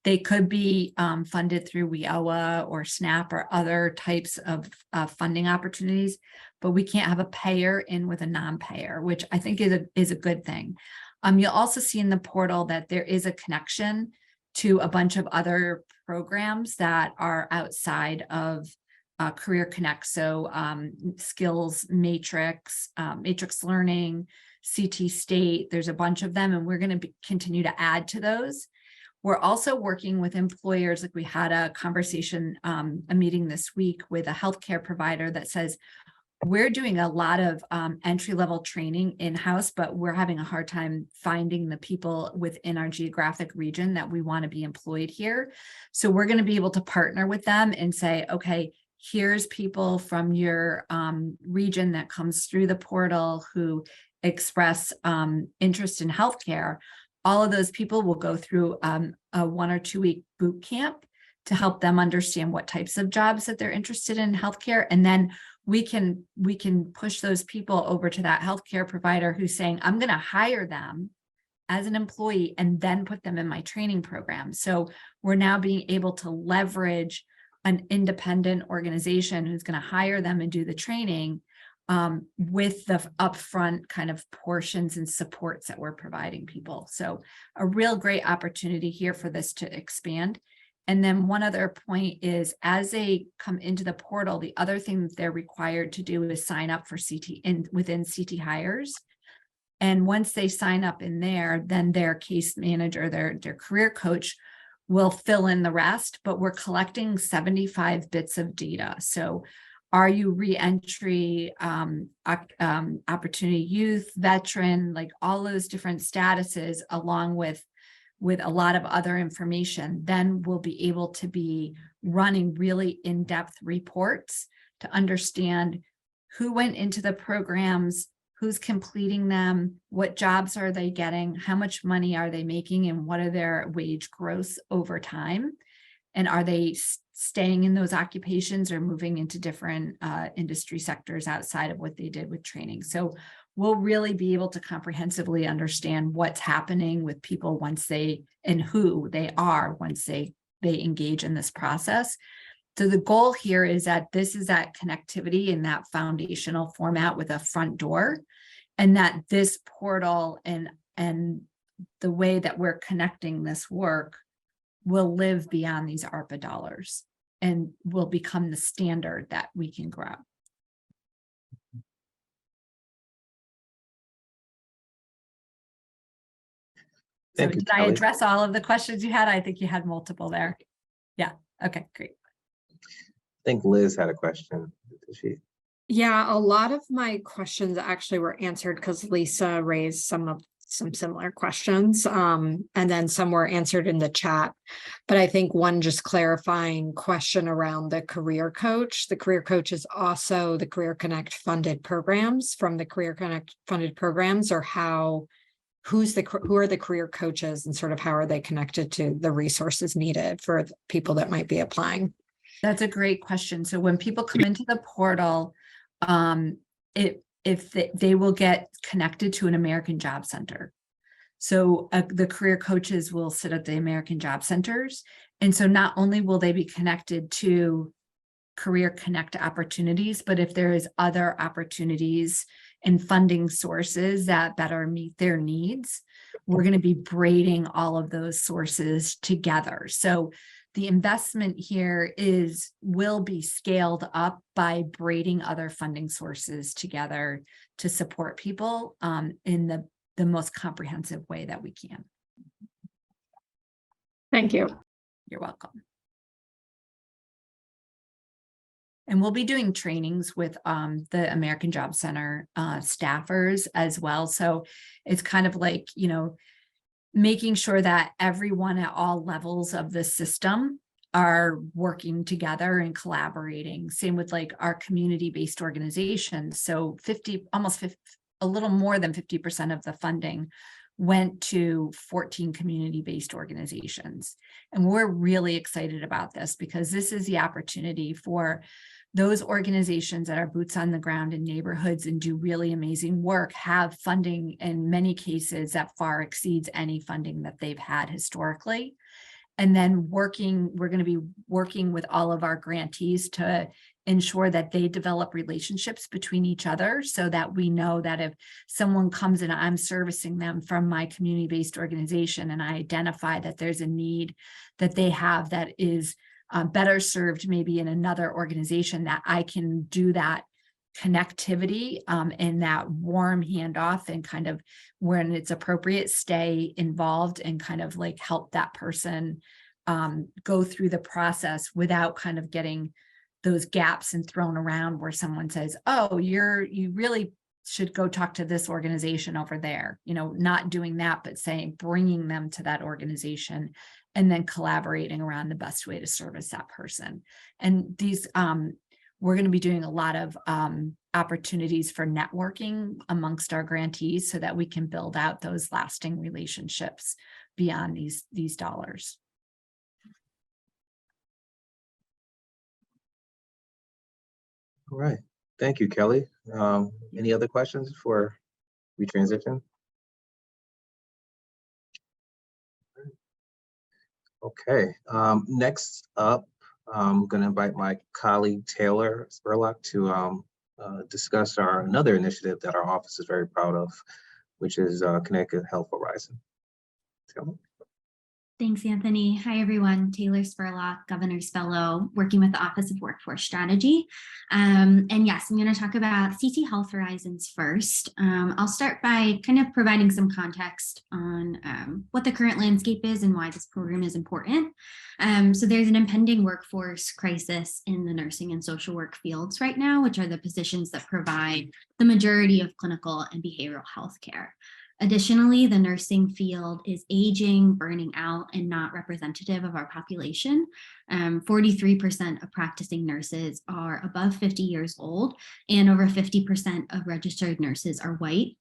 They could be funded through WIOA or SNAP or other types of funding opportunities, but we can't have a payer in with a non-payer, which I think is a good thing. You'll also see in the portal that there is a connection to a bunch of other programs that are outside of Career Connect. So Skills Matrix, Matrix Learning, CT State, there's a bunch of them, and we're going to continue to add to those. We're also working with employers, like we had a conversation, a meeting this week with a healthcare provider that says, we're doing a lot of entry-level training in-house, but we're having a hard time finding the people within our geographic region that we want to be employed here. So we're going to be able to partner with them and say, okay, here's people from your region that comes through the portal who express interest in healthcare. All of those people will go through a 1 or 2 week boot camp to help them understand what types of jobs that they're interested in healthcare. And then we can push those people over to that healthcare provider who's saying, I'm going to hire them as an employee and then put them in my training program. So we're now being able to leverage an independent organization who's going to hire them and do the training with the upfront kind of portions and supports that we're providing people. So a real great opportunity here for this to expand. And then one other point is, as they come into the portal, the other thing that they're required to do is sign up for within CT Hires. And once they sign up in there, then their case manager, their career coach will fill in the rest, but we're collecting 75 bits of data. So are you re-entry, opportunity youth, veteran, like all those different statuses, along with a lot of other information, then we'll be able to be running really in-depth reports to understand who went into the programs, who's completing them, what jobs are they getting, how much money are they making, and what are their wage growths over time. And are they staying in those occupations or moving into different industry sectors outside of what they did with training? So we'll really be able to comprehensively understand what's happening with people once they, and who they are once they engage in this process. So the goal here is that this is that connectivity in that foundational format with a front door, and that this portal and the way that we're connecting this work will live beyond these ARPA dollars and will become the standard that we can grow. So Thank you, did I Kelly. address all of the questions you had? I think you had multiple there. Yeah. Okay, great. I think Liz had a question. Did she? Yeah, a lot of my questions actually were answered because Lisa raised some similar questions. And then some were answered in the chat. But I think one just clarifying question around the career coach. The career coach is also the Career Connect funded programs from the Career Connect funded programs, or who are the career coaches, and sort of how are they connected to the resources needed for people that might be applying? That's a great question. So when people come into the portal, if they will get connected to an American Job Center. So the career coaches will sit at the American Job Centers. And so not only will they be connected to Career Connect opportunities, but if there is other opportunities and funding sources that better meet their needs, we're going to be braiding all of those sources together. So the investment here will be scaled up by braiding other funding sources together to support people in the most comprehensive way that we can. Thank you. You're welcome. And we'll be doing trainings with the American Job Center staffers as well. So it's kind of like, making sure that everyone at all levels of the system are working together and collaborating. Same with like our community-based organizations. So a little more than 50% of the funding went to 14 community-based organizations. And we're really excited about this because this is the opportunity for those organizations that are boots on the ground in neighborhoods and do really amazing work, have funding in many cases that far exceeds any funding that they've had historically. And then we're going to be working with all of our grantees to ensure that they develop relationships between each other so that we know that if someone comes and I'm servicing them from my community-based organization and I identify that there's a need that they have that is better served maybe in another organization, that I can do that connectivity and that warm handoff, and kind of when it's appropriate, stay involved and kind of like help that person go through the process without kind of getting those gaps and thrown around where someone says, oh, you really should go talk to this organization over there, not doing that, but saying, bringing them to that organization and then collaborating around the best way to service that person. And these, we're going to be doing a lot of opportunities for networking amongst our grantees so that we can build out those lasting relationships beyond these dollars. All right. Thank you, Kelly. Any other questions before we transition? Okay. Next up, I'm going to invite my colleague Taylor Spurlock to discuss another initiative that our office is very proud of, which is Connecticut Health Horizon. Taylor? Thanks, Anthony. Hi, everyone. Taylor Spurlock, Governor's Fellow, working with the Office of Workforce Strategy. And yes, I'm going to talk about CT Health Horizons first. I'll start by kind of providing some context on what the current landscape is and why this program is important. So there's an impending workforce crisis in the nursing and social work fields right now, which are the positions that provide the majority of clinical and behavioral health care. Additionally, the nursing field is aging, burning out, and not representative of our population. 43% of practicing nurses are above 50 years old, and over 50% of registered nurses are white.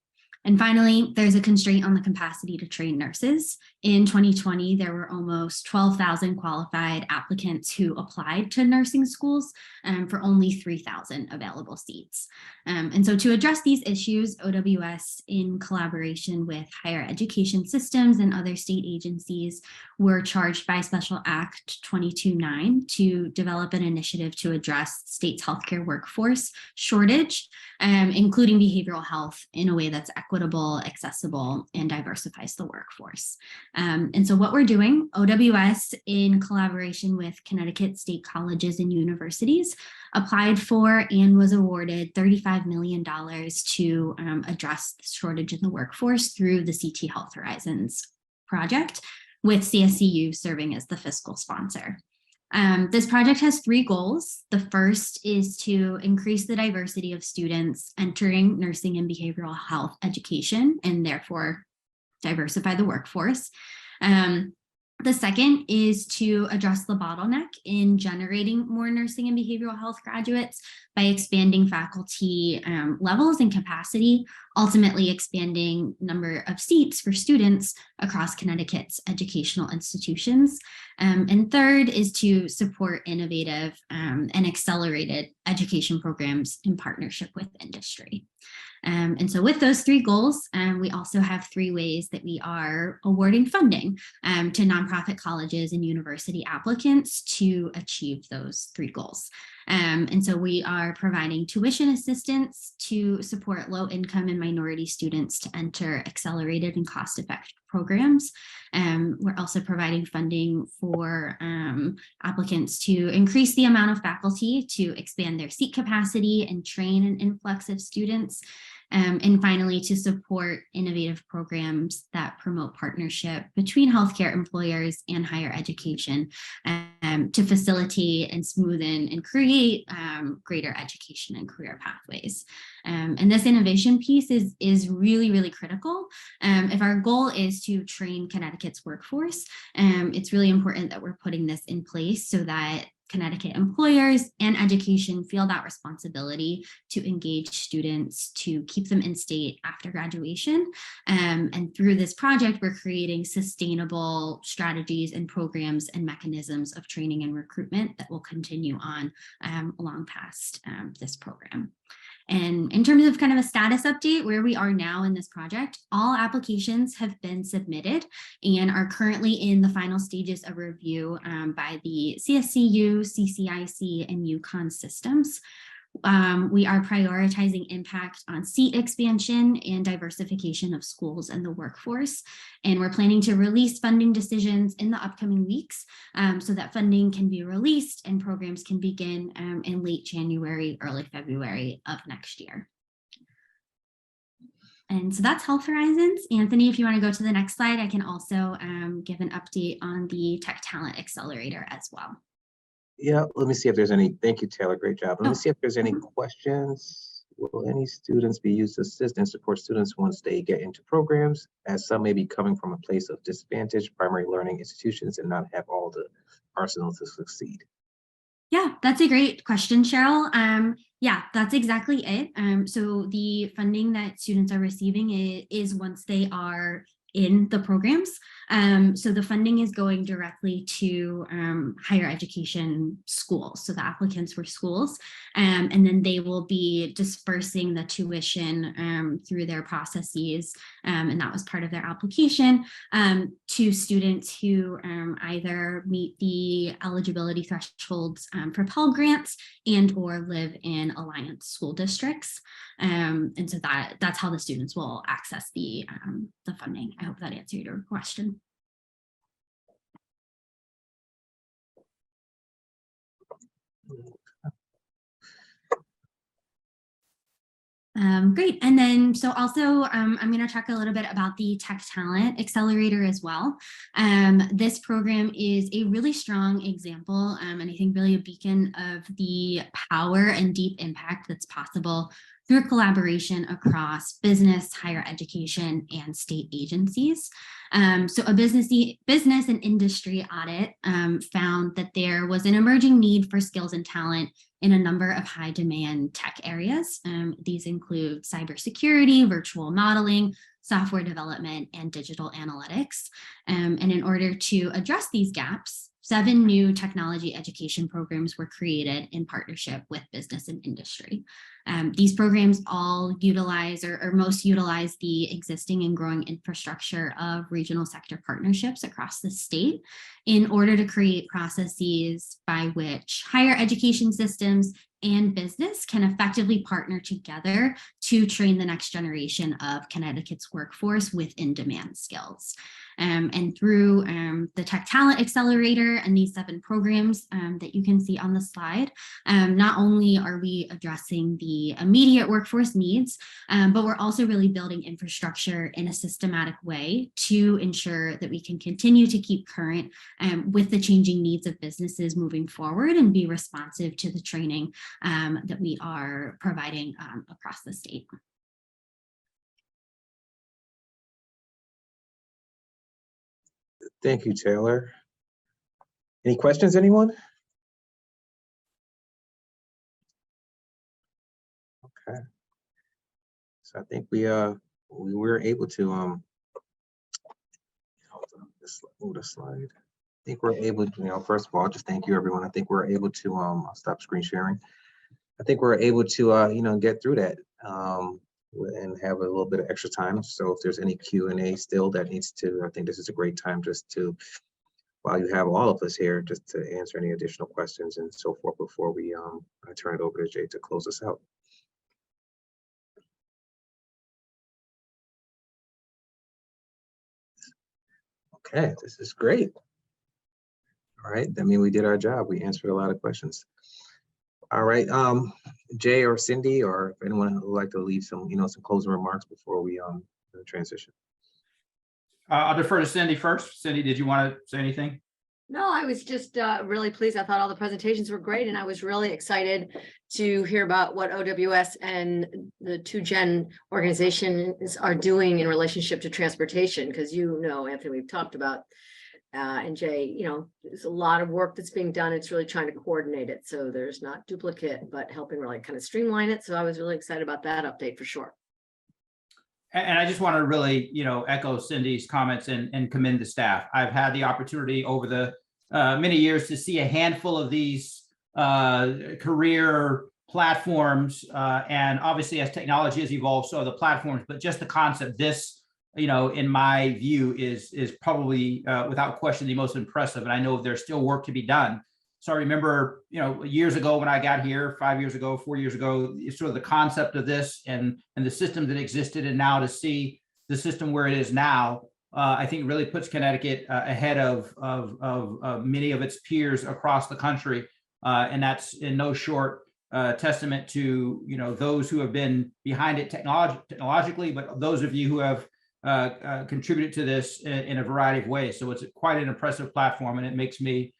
And finally, there's a constraint on the capacity to train nurses. In 2020, there were almost 12,000 qualified applicants who applied to nursing schools for only 3,000 available seats. And so to address these issues, OWS, in collaboration with higher education systems and other state agencies, were charged by Special Act 22-9 to develop an initiative to address state's healthcare workforce shortage, including behavioral health, in a way that's equitable, accessible, and diversifies the workforce. And so what we're doing, OWS, in collaboration with Connecticut state colleges and universities, applied for and was awarded $35 million to address the shortage in the workforce through the CT Health Horizons project, with CSCU serving as the fiscal sponsor. This project has 3 goals. The first is to increase the diversity of students entering nursing and behavioral health education, and therefore diversify the workforce. The second is to address the bottleneck in generating more nursing and behavioral health graduates by expanding faculty levels and capacity, ultimately expanding number of seats for students across Connecticut's educational institutions. And third is to support innovative and accelerated education programs in partnership with industry. And so with those 3 goals, we also have 3 ways that we are awarding funding to nonprofit colleges and university applicants to achieve those 3 goals. And so we are providing tuition assistance to support low-income and minority students to enter accelerated and cost-effective programs. We're also providing funding for applicants to increase the amount of faculty to expand their seat capacity and train an influx of students. And finally, to support innovative programs that promote partnership between healthcare employers and higher education to facilitate and smoothen and create greater education and career pathways. And this innovation piece is really, really critical. If our goal is to train Connecticut's workforce, it's really important that we're putting this in place so that Connecticut employers and education feel that responsibility to engage students, to keep them in state after graduation. And through this project, we're creating sustainable strategies and programs and mechanisms of training and recruitment that will continue on long past this program. And in terms of kind of a status update, where we are now in this project, all applications have been submitted and are currently in the final stages of review by the CSCU, CCIC, and UConn systems. We are prioritizing impact on seat expansion and diversification of schools and the workforce. And we're planning to release funding decisions in the upcoming weeks so that funding can be released and programs can begin in late January, early February of next year. And so that's Health Horizons. Anthony, if you want to go to the next slide, I can also give an update on the Tech Talent Accelerator as well. Yeah, let me see if there's any. Thank you, Taylor. Great job. Let me see if there's any questions. Will any students be used to assist and support students once they get into programs, as some may be coming from a place of disadvantage, primary learning institutions, and not have all the arsenal to succeed? Yeah, that's a great question, Cheryl. Yeah, that's exactly it. So the funding that students are receiving is once they are in the programs. So the funding is going directly to higher education schools. So the applicants were schools, and then they will be dispersing the tuition through their processes. And that was part of their application to students who either meet the eligibility thresholds for Pell Grants and or live in Alliance school districts. And so that's how the students will access the funding. I hope that answered your question. Great. And then, so also, I'm going to talk a little bit about the Tech Talent Accelerator as well. This program is a really strong example, and I think really a beacon of the power and deep impact that's possible through collaboration across business, higher education, and state agencies. So a business and industry audit found that there was an emerging need for skills and talent in a number of high demand tech areas. These include cybersecurity, virtual modeling, software development, and digital analytics. And in order to address these gaps, 7 new technology education programs were created in partnership with business and industry. These programs all utilize or most utilize the existing and growing infrastructure of regional sector partnerships across the state in order to create processes by which higher education systems and business can effectively partner together to train the next generation of Connecticut's workforce with in-demand skills. And through the Tech Talent Accelerator and these 7 programs that you can see on the slide, not only are we addressing the immediate workforce needs, but we're also really building infrastructure in a systematic way to ensure that we can continue to keep current with the changing needs of businesses moving forward and be responsive to the training that we are providing across the state. Thank you, Taylor. Any questions, anyone? Okay. So I think we were able to hold on, move the slide. I think we're able to, first of all, just thank you, everyone. I think we're able to I'll stop screen sharing. I think we're able to get through that and have a little bit of extra time. So if there's any Q&A still that needs to, I think this is a great time just to, while you have all of us here, just to answer any additional questions and so forth before we I turn it over to Jay to close us out. Okay, this is great. All right, that means we did our job. We answered a lot of questions. All right, Jay or Cindy, or if anyone would like to leave some, some closing remarks before we transition. I'll defer to Cindy first. Cindy, did you want to say anything? No, I was just really pleased. I thought all the presentations were great, and I was really excited to hear about what OWS and the 2Gen organizations are doing in relationship to transportation, because Anthony, we've talked about, and Jay, there's a lot of work that's being done. It's really trying to coordinate it, so there's not duplicate, but helping really kind of streamline it. So I was really excited about that update for sure. And I just want to really, echo Cindy's comments and commend the staff. I've had the opportunity over the many years to see a handful of these career platforms, and obviously as technology has evolved, so the platforms, but just the concept, this, in my view, is probably without question the most impressive. And I know there's still work to be done. So I remember, years ago when I got here, 5 years ago, 4 years ago, sort of the concept of this and the system that existed, and now to see the system where it is now, I think really puts Connecticut ahead of many of its peers across the country, and that's in no short testament to those who have been behind it technologically, but those of you who have contributed to this in a variety of ways. So it's quite an impressive platform, and it makes me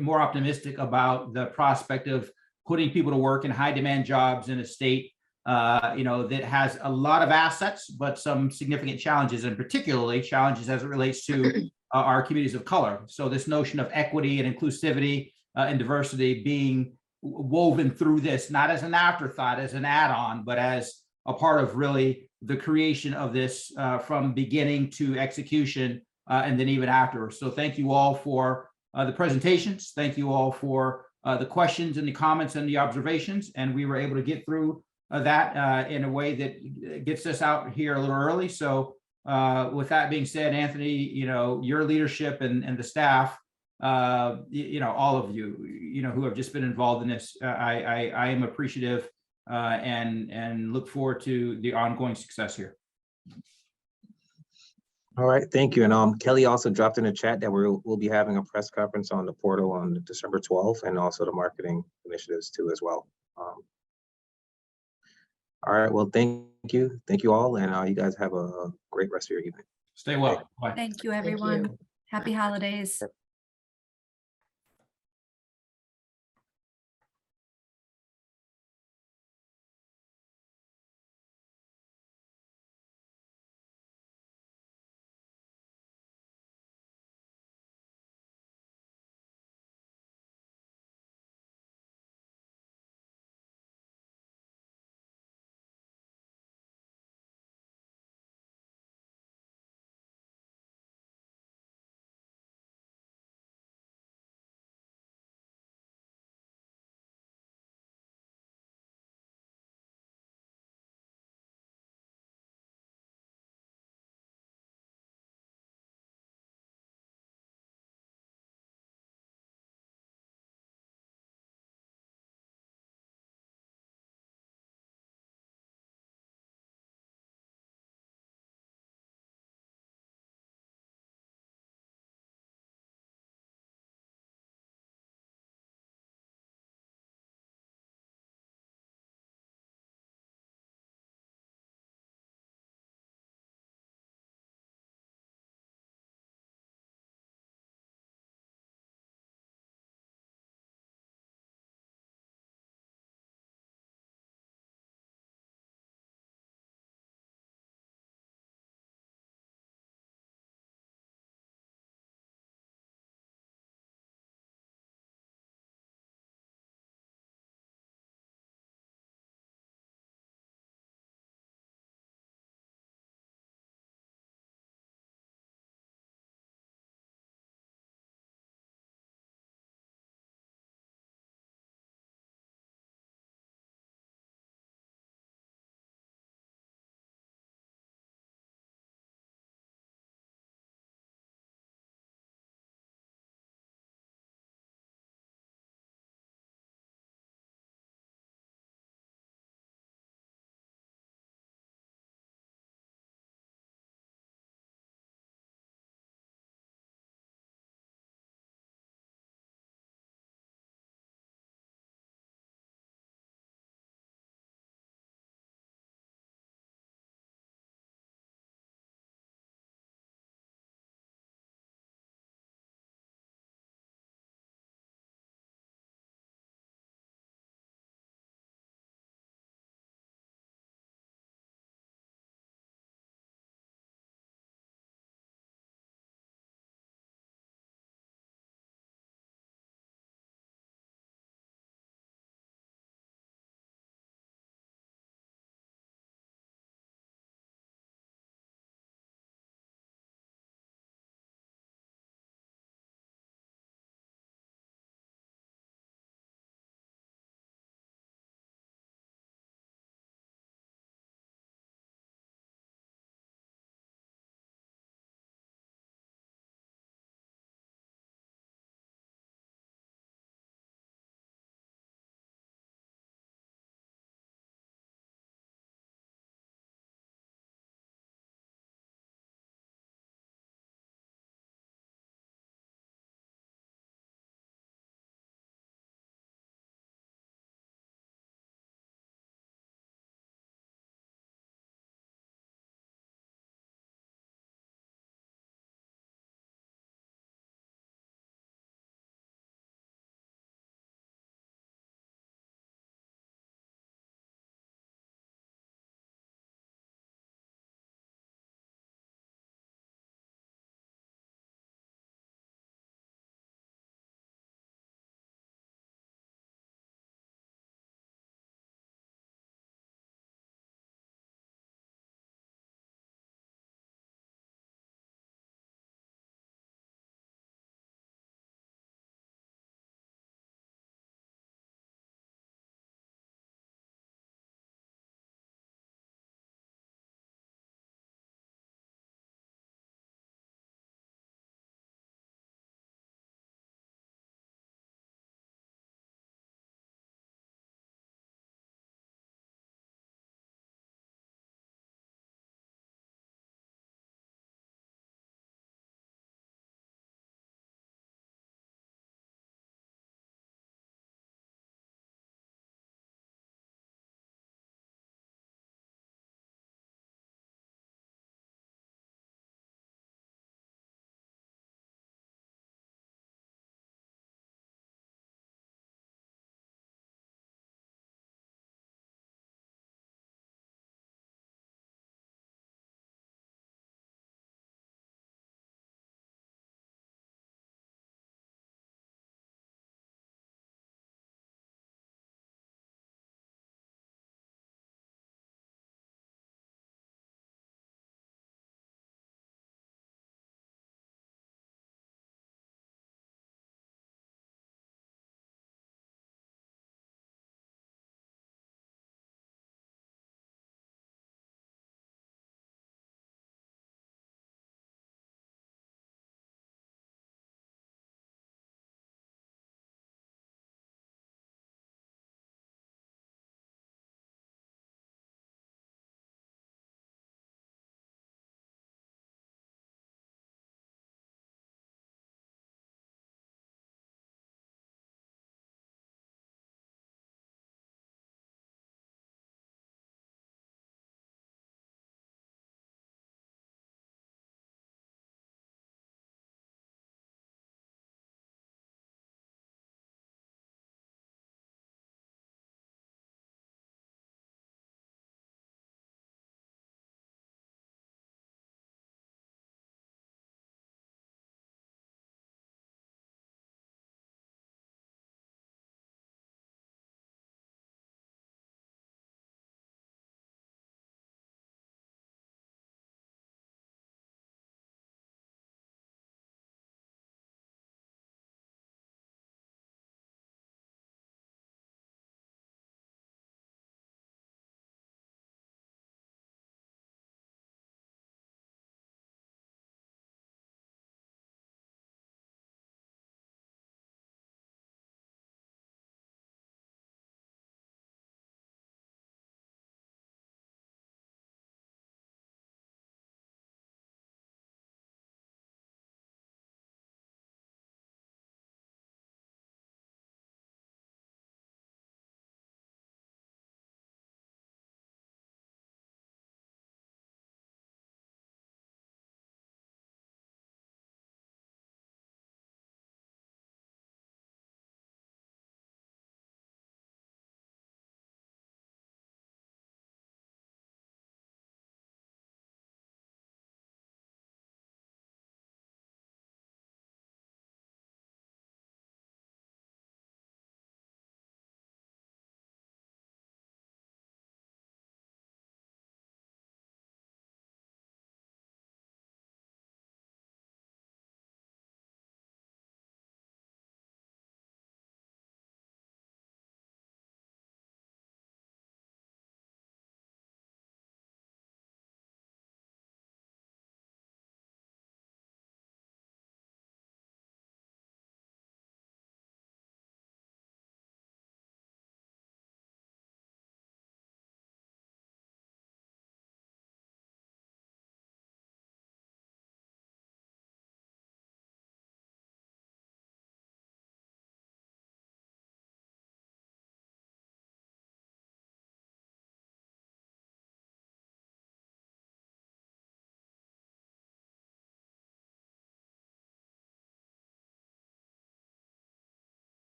more optimistic about the prospect of putting people to work in high demand jobs in a state that has a lot of assets, but some significant challenges, and particularly challenges as it relates to our communities of color. So this notion of equity and inclusivity and diversity being woven through this, not as an afterthought, as an add-on, but as a part of really the creation of this from beginning to execution, and then even after. So thank you all for the presentations. Thank you all for the questions and the comments and the observations. And we were able to get through that in a way that gets us out here a little early. So with that being said, Anthony, your leadership and the staff, all of you, who have just been involved in this, I am appreciative and look forward to the ongoing success here. All right, thank you. And Kelly also dropped in the chat that we'll be having a press conference on the portal on December 12th, and also the marketing initiatives too as well. All right, well, thank you all, and you guys have a great rest of your evening. Stay well. Bye. Thank you, everyone. Happy holidays.